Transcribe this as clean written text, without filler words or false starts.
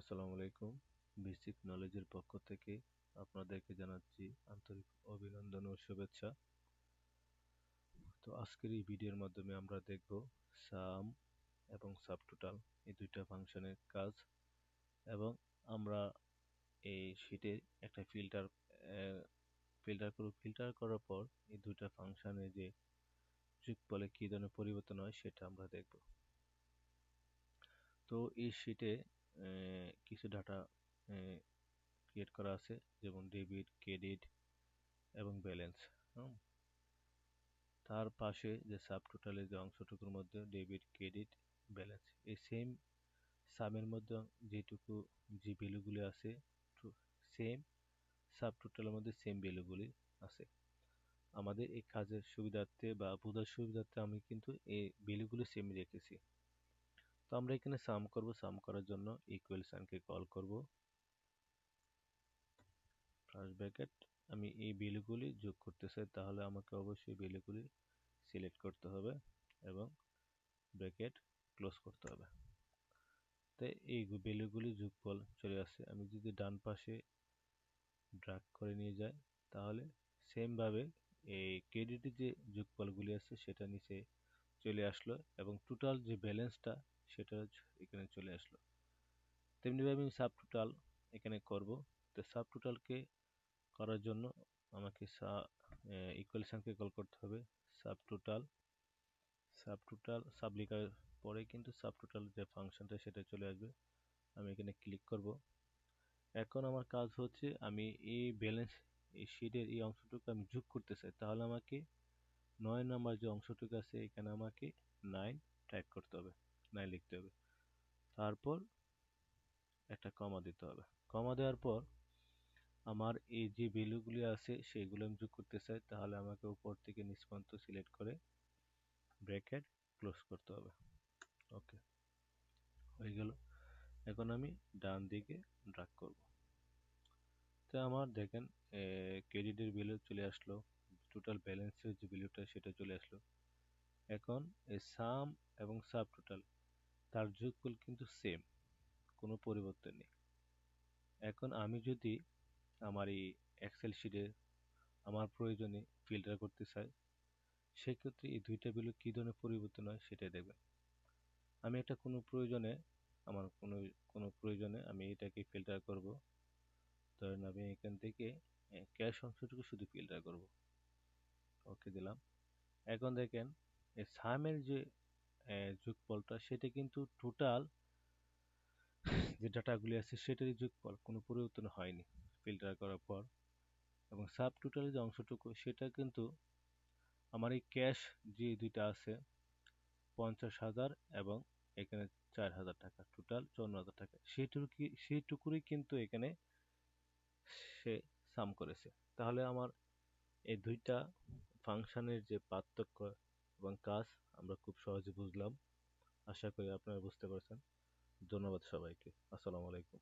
আসসালামু আলাইকুম। বেসিক নলেজের পক্ষ থেকে আপনাদেরকে জানাচ্ছি আন্তরিক অভিনন্দন ও শুভেচ্ছা। তো আজকের এই ভিডিওর মাধ্যমে আমরা দেখব সাম এবং সাবটোটাল এই দুইটা ফাংশনের কাজ, এবং আমরা এই শীটে একটা ফিল্টার করার পর এই দুইটা ফাংশনে যে যোগফলে কী ধরনের পরিবর্তন হয় সেটা আমরা দেখব। তো এই শীটে কিছু ডাটা ক্রিয়েট করা আছে, যেমন ডেবিট, ক্রেডিট এবং ব্যালেন্স। তার পাশে যে সাবটোটালের যে অংশটুকুর মধ্যে ডেবিট, ক্রেডিট, ব্যালেন্স, এই সেম সামের মধ্যে যেটুকু যে ভ্যালুগুলি আছে সেম সাবটোটালের মধ্যে সেম ভ্যালুগুলি আছে। আমাদের এই কাজের সুবিধার্থে বা বোঝার সুবিধার্থে আমি কিন্তু এই ভ্যালুগুলি সেম রেখেছি। তো আমরা এখানে সাম করব। সাম করার জন্য ইকুয়াল সাইনকে কল করব, ফার্স্ট ব্র্যাকেট। আমি এই ভ্যালুগুলি যোগ করতে চাই, তাহলে আমাকে অবশ্যই ভ্যালুগুলি সিলেক্ট করতে হবে এবং ব্র্যাকেট ক্লোজ করতে হবে। তাই এই ভ্যালুগুলি যোগফল চলে আসছে। আমি যদি ডান পাশে ড্র্যাগ করে নিয়ে যাই, তাহলে সেম ভাবে এই ক্রেডিটের যে যোগফলগুলি আছে সেটা নিচে চলে আসলো এবং টোটাল যে ব্যালেন্সটা সেটা এখানে চলে আসলো। তেমনিভাবে আমি সাব টোটাল এখানে করব। তো সাব টোটালকে করার জন্য আমাকে ইকুয়েশনকে কল করতে হবে। সাব লেখার পরে কিন্তু সাব টোটাল যে ফাংশনটা সেটা চলে আসবে। আমি এখানে ক্লিক করব। এখন আমার কাজ হচ্ছে আমি এই ব্যালেন্স এই শীটের এই অংশটুকু আমি যোগ করতে চাই, তাহলে আমাকে 9 নাম্বার যে অংশটুকু আছে এখানে আমাকে 9 টাইপ করতে হবে, 9 লিখতে হবে। তারপর একটা কমা দিতে হবে। কমা দেওয়ার পর আমার এই যে ভ্যালুগুলি আছে সেগুলো আমি যোগ করতে চাই, তাহলে আমাকে উপর থেকে নিচ পর্যন্ত সিলেক্ট করে ব্র্যাকেট ক্লোজ করতে হবে। ওকে, হয়ে গেল। এখন আমি ডান দিকে ড্র্যাগ করব। তো আমার দেখেন ক্রেডিটের ভ্যালু চলে আসলো, টোটাল ব্যালেন্সের যে ভ্যালুটা সেটা চলে আসলো। এখন এই সাম এবং সাব টোটাল তার যোগফল কিন্তু সেম, কোনো পরিবর্তন নেই। এখন আমি যদি আমার এই এক্সেল শিটে আমার প্রয়োজনে ফিল্টার করতে চাই, সেক্ষেত্রে এই দুইটা ভ্যালু কী ধরনের পরিবর্তন হয় সেটাই দেখবেন। আমি একটা আমার কোনো প্রয়োজনে আমি এটাকে ফিল্টার করব। ধরেন আমি এখান থেকে ক্যাশ অংশটুকু শুধু ফিল্টার করব। ওকে দিলাম। এখন দেখেন এই সামের যে যোগফলটা সেটা কিন্তু টোটাল যে ডাটাগুলি আছে সেটারই যোগফল, কোনো পরিবর্তন হয়নি ফিল্টার করার পর। এবং সাব টোটালের যে অংশটুকু সেটা কিন্তু আমার এই ক্যাশ যে দুইটা আছে 50,000 এবং এখানে 4,000 টাকা, টোটাল 54,000 টাকা, সেইটুকুরই কিন্তু এখানে সে সাম করেছে। তাহলে আমার এই দুইটা ফাংশনের যে পার্থক্য এবং কাজ আমরা খুব সহজে বুঝলাম। আশা করি আপনারা বুঝতে পারছেন। ধন্যবাদ সবাইকে। আসসালামু আলাইকুম।